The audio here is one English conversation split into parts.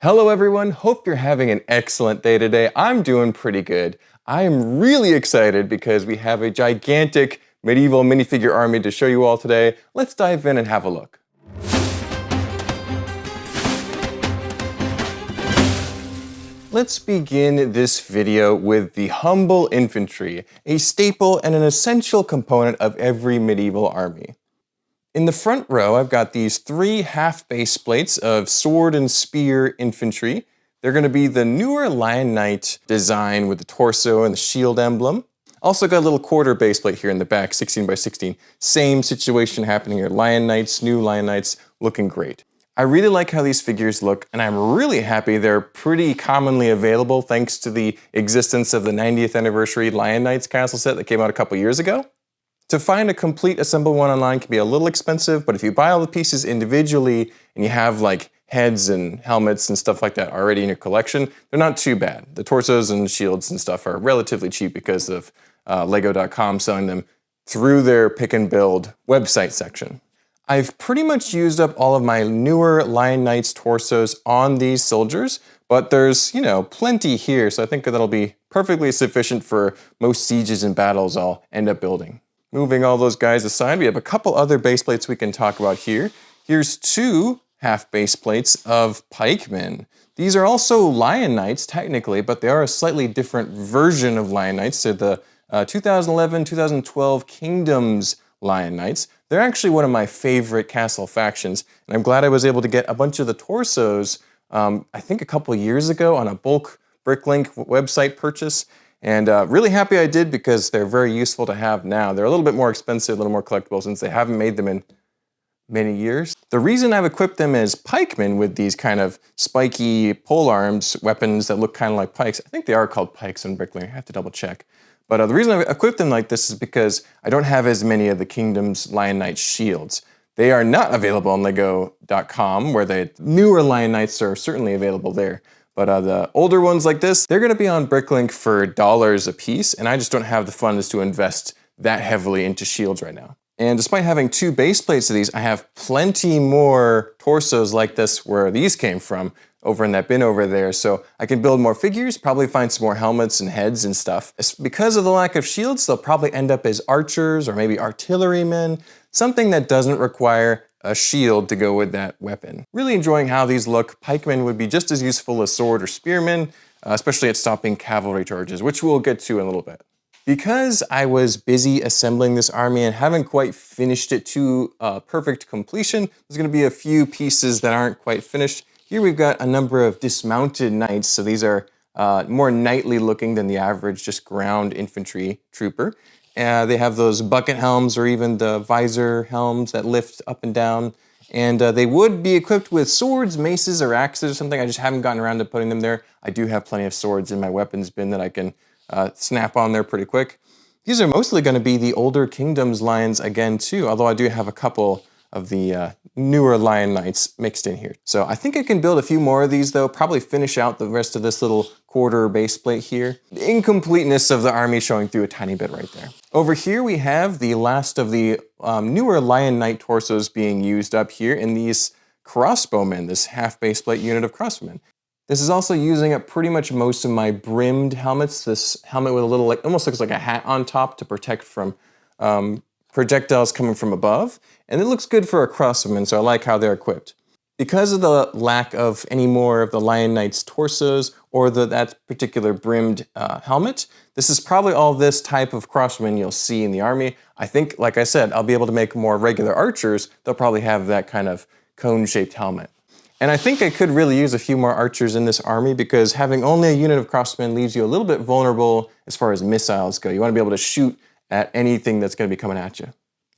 Hello everyone, hope you're having an excellent day today. I'm doing pretty good. I am really excited because we have a gigantic medieval minifigure army to show you all today. Let's dive in and have a look. Let's begin this video with the humble infantry, a staple and an essential component of every medieval army. In the front row, I've got these three half base plates of sword and spear infantry. They're going to be the newer Lion Knight design with the torso and the shield emblem. Also got a little quarter base plate here in the back, 16 by 16. Same situation happening here. Lion Knights, new Lion Knights, looking great. I really like how these figures look, and I'm really happy they're pretty commonly available thanks to the existence of the 90th anniversary Lion Knights castle set that came out a couple years ago. To find a complete assembled one online can be a little expensive, but if you buy all the pieces individually and you have like heads and helmets and stuff like that already in your collection, they're not too bad. The torsos and shields and stuff are relatively cheap because of Lego.com selling them through their pick and build website section. I've pretty much used up all of my newer Lion Knights torsos on these soldiers, but there's, plenty here, so I think that'll be perfectly sufficient for most sieges and battles I'll end up building. Moving all those guys aside, we have a couple other base plates we can talk about here. Here's two half base plates of pikemen. These are also Lion Knights, technically, but they are a slightly different version of Lion Knights. They're the 2011-2012 Kingdoms Lion Knights. They're actually one of my favorite castle factions, and I'm glad I was able to get a bunch of the torsos, I think a couple years ago on a bulk Bricklink website purchase. And really happy I did because they're very useful to have now. They're a little bit more expensive, a little more collectible since they haven't made them in many years. The reason I've equipped them as pikemen with these kind of spiky polearms weapons that look kind of like pikes. I think they are called pikes in Bricklink. I have to double check. But the reason I've equipped them like this is because I don't have as many of the Kingdom's Lion Knight shields. They are not available on Lego.com, where the newer Lion Knights are certainly available there. But the older ones like this, they're going to be on Bricklink for dollars a piece, and I just don't have the funds to invest that heavily into shields right now. And despite having two base plates of these, I have plenty more torsos like this where these came from over in that bin over there, so I can build more figures, probably find some more helmets and heads and stuff. Because of the lack of shields, they'll probably end up as archers or maybe artillerymen, something that doesn't require a shield to go with that weapon. Really enjoying how these look. Pikemen would be just as useful as sword or spearmen, especially at stopping cavalry charges, which we'll get to in a little bit. Because I was busy assembling this army and haven't quite finished it to perfect completion, there's going to be a few pieces that aren't quite finished. Here we've got a number of dismounted knights, so these are more knightly looking than the average just ground infantry trooper. They have those bucket helms or even the visor helms that lift up and down. And they would be equipped with swords, maces, or axes or something. I just haven't gotten around to putting them there. I do have plenty of swords in my weapons bin that I can snap on there pretty quick. These are mostly going to be the older Kingdoms lions again too, although I do have a couple of the newer Lion Knights mixed in here. So I think I can build a few more of these though, probably finish out the rest of this little quarter base plate here. The incompleteness of the army showing through a tiny bit right there. Over here we have the last of the newer Lion Knight torsos being used up here in these Crossbowmen, this half base plate unit of Crossbowmen. This is also using up pretty much most of my brimmed helmets. This helmet with a little, almost looks like a hat on top to protect from projectiles coming from above. And it looks good for a Crossbowman, so I like how they're equipped. Because of the lack of any more of the Lion Knight's torsos or that particular brimmed helmet, this is probably all this type of Crossbowman you'll see in the army. I think, like I said, I'll be able to make more regular archers. They'll probably have that kind of cone-shaped helmet. And I think I could really use a few more archers in this army because having only a unit of Crossbowmen leaves you a little bit vulnerable as far as missiles go. You want to be able to shoot at anything that's going to be coming at you.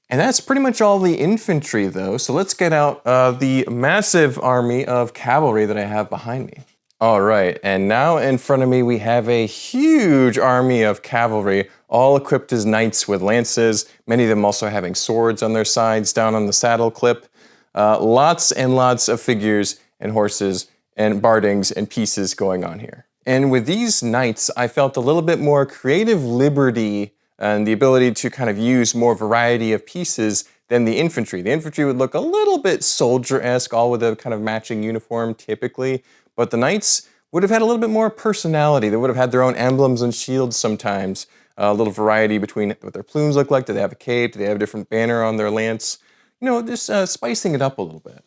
And that's pretty much all the infantry though, so let's get out the massive army of cavalry that I have behind me. All right, and now in front of me we have a huge army of cavalry, all equipped as knights with lances, many of them also having swords on their sides down on the saddle clip. Lots and lots of figures and horses and bardings and pieces going on here. And with these knights, I felt a little bit more creative liberty and the ability to kind of use more variety of pieces than the infantry. The infantry would look a little bit soldier-esque, all with a kind of matching uniform typically, but the knights would have had a little bit more personality. They would have had their own emblems and shields sometimes, a little variety between what their plumes look like. Do they have a cape? Do they have a different banner on their lance? You know, just spicing it up a little bit.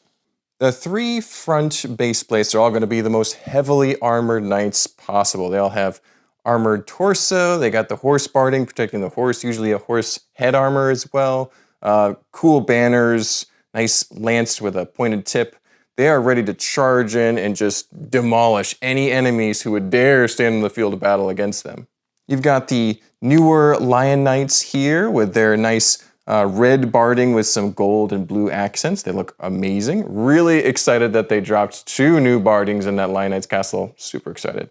The 3 front base plates are all going to be the most heavily armored knights possible. They all have armored torso. They got the horse barding protecting the horse, usually a horse head armor as well. Cool banners, nice lance with a pointed tip. They are ready to charge in and just demolish any enemies who would dare stand in the field of battle against them. You've got the newer Lion Knights here with their nice red barding with some gold and blue accents. They look amazing. Really excited that they dropped 2 new bardings in that Lion Knights castle. Super excited.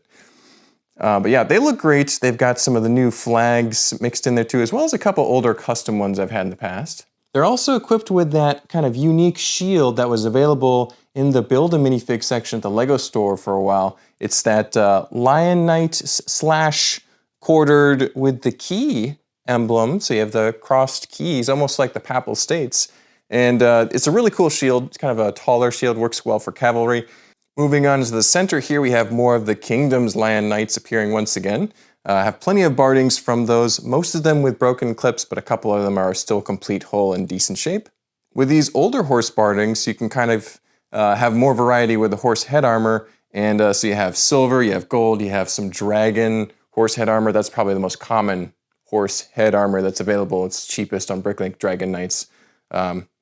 But yeah, they look great. They've got some of the new flags mixed in there too, as well as a couple older custom ones I've had in the past. They're also equipped with that kind of unique shield that was available in the Build a Minifig section at the LEGO store for a while. It's that Lion Knight slash quartered with the key emblem. So you have the crossed keys, almost like the Papal States. And it's a really cool shield. It's kind of a taller shield, works well for cavalry. Moving on to the center here, we have more of the Kingdom's Lion Knights appearing once again. I have plenty of bardings from those, most of them with broken clips, but a couple of them are still complete whole and decent shape. With these older horse bardings, you can kind of have more variety with the horse head armor, and so you have silver, you have gold, you have some dragon horse head armor. That's probably the most common horse head armor that's available. It's cheapest on Bricklink Dragon Knights,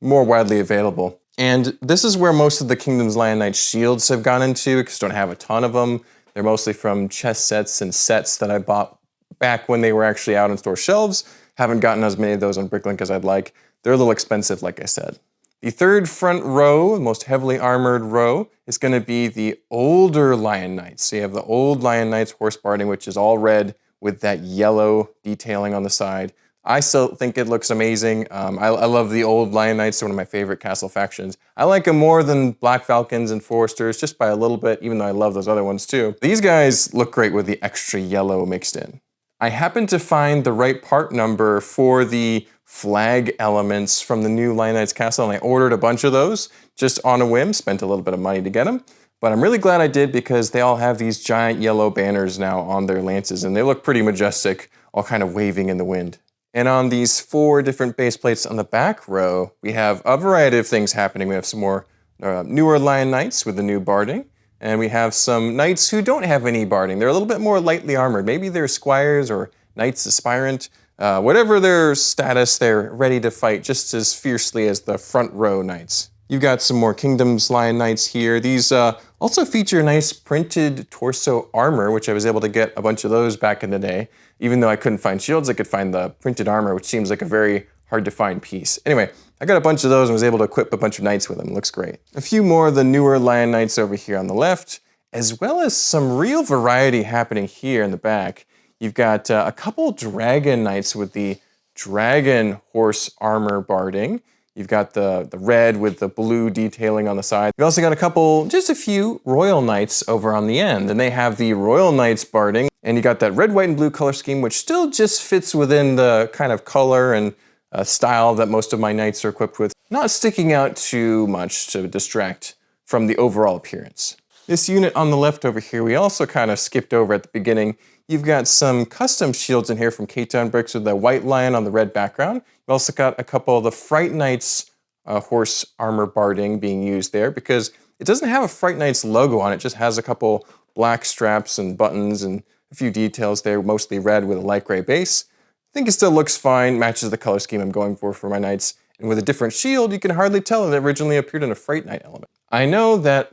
more widely available. And this is where most of the Kingdom's Lion Knight shields have gone into, because I don't have a ton of them. They're mostly from chess sets and sets that I bought back when they were actually out on store shelves. Haven't gotten as many of those on Bricklink as I'd like. They're a little expensive, like I said. The third front row, the most heavily armored row, is going to be the older Lion Knights. So you have the old Lion Knights horse barding, which is all red with that yellow detailing on the side. I still think it looks amazing. I love the old Lion Knights. They're one of my favorite castle factions. I like them more than Black Falcons and Foresters, just by a little bit, even though I love those other ones too. These guys look great with the extra yellow mixed in. I happened to find the right part number for the flag elements from the new Lion Knights castle, and I ordered a bunch of those just on a whim, spent a little bit of money to get them. But I'm really glad I did, because they all have these giant yellow banners now on their lances, and they look pretty majestic, all kind of waving in the wind. And on these 4 different base plates on the back row, we have a variety of things happening. We have some more newer Lion Knights with the new barding, and we have some knights who don't have any barding. They're a little bit more lightly armored. Maybe they're squires or knights aspirant. Whatever their status, they're ready to fight just as fiercely as the front row knights. You've got some more Kingdom's Lion Knights here. These also feature nice printed torso armor, which I was able to get a bunch of those back in the day. Even though I couldn't find shields, I could find the printed armor, which seems like a very hard to find piece. Anyway, I got a bunch of those and was able to equip a bunch of knights with them. It looks great. A few more of the newer Lion Knights over here on the left, as well as some real variety happening here in the back. You've got a couple Dragon Knights with the Dragon horse armor barding. You've got the red with the blue detailing on the side. You've also got just a few Royal Knights over on the end, and they have the Royal Knights barding, and you got that red, white, and blue color scheme, which still just fits within the kind of color and style that most of my knights are equipped with, not sticking out too much to distract from the overall appearance. This unit on the left over here, we also kind of skipped over at the beginning. You've got some custom shields in here from K-Town Bricks with the white lion on the red background. You've also got a couple of the Fright Knights horse armor barding being used there, because it doesn't have a Fright Knights logo on it, just has a couple black straps and buttons and a few details there, mostly red with a light gray base. I think it still looks fine, matches the color scheme I'm going for my knights. And with a different shield, you can hardly tell it originally appeared in a Fright Knight element. I know that,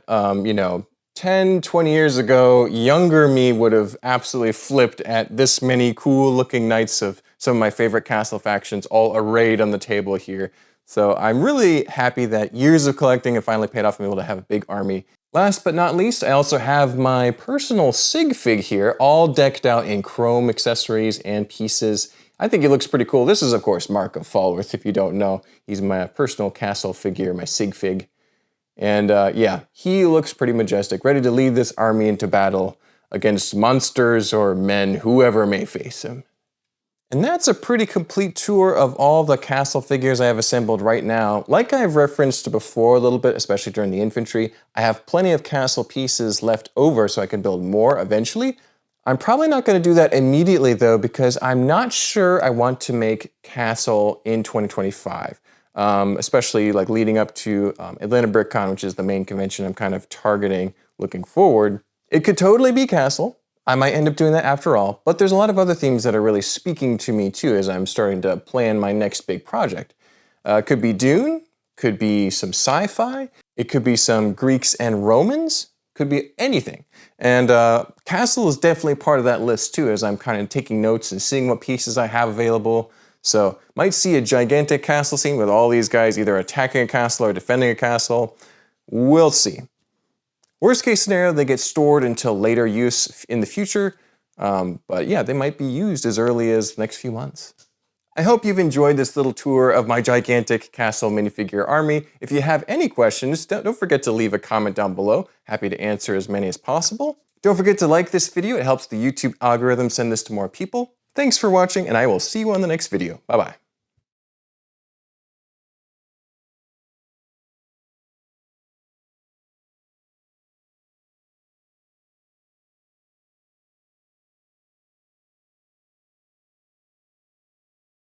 10, 20 years ago, younger me would have absolutely flipped at this many cool looking knights of some of my favorite castle factions all arrayed on the table here. So I'm really happy that years of collecting have finally paid off and I'm able to have a big army. Last but not least, I also have my personal SigFig here, all decked out in chrome accessories and pieces. I think it looks pretty cool. This is, of course, Mark of Falworth, if you don't know. He's my personal castle figure, my SigFig. And yeah, he looks pretty majestic, ready to lead this army into battle against monsters or men, whoever may face him. And that's a pretty complete tour of all the castle figures I have assembled right now. Like I've referenced before a little bit, especially during the infantry, I have plenty of castle pieces left over so I can build more eventually. I'm probably not going to do that immediately though, because I'm not sure I want to make castle in 2025. Especially like leading up to Atlanta BrickCon, which is the main convention I'm kind of targeting looking forward. It could totally be castle. I might end up doing that after all, but there's a lot of other themes that are really speaking to me too as I'm starting to plan my next big project. Could be Dune, could be some sci-fi, it could be some Greeks and Romans, could be anything. And castle is definitely part of that list too as I'm kind of taking notes and seeing what pieces I have available. So might see a gigantic castle scene with all these guys either attacking a castle or defending a castle. We'll see. Worst case scenario, they get stored until later use in the future. But yeah, they might be used as early as the next few months. I hope you've enjoyed this little tour of my gigantic castle minifigure army. If you have any questions, don't forget to leave a comment down below. Happy to answer as many as possible. Don't forget to like this video. It helps the YouTube algorithm send this to more people. Thanks for watching, and I will see you on the next video. Bye-bye.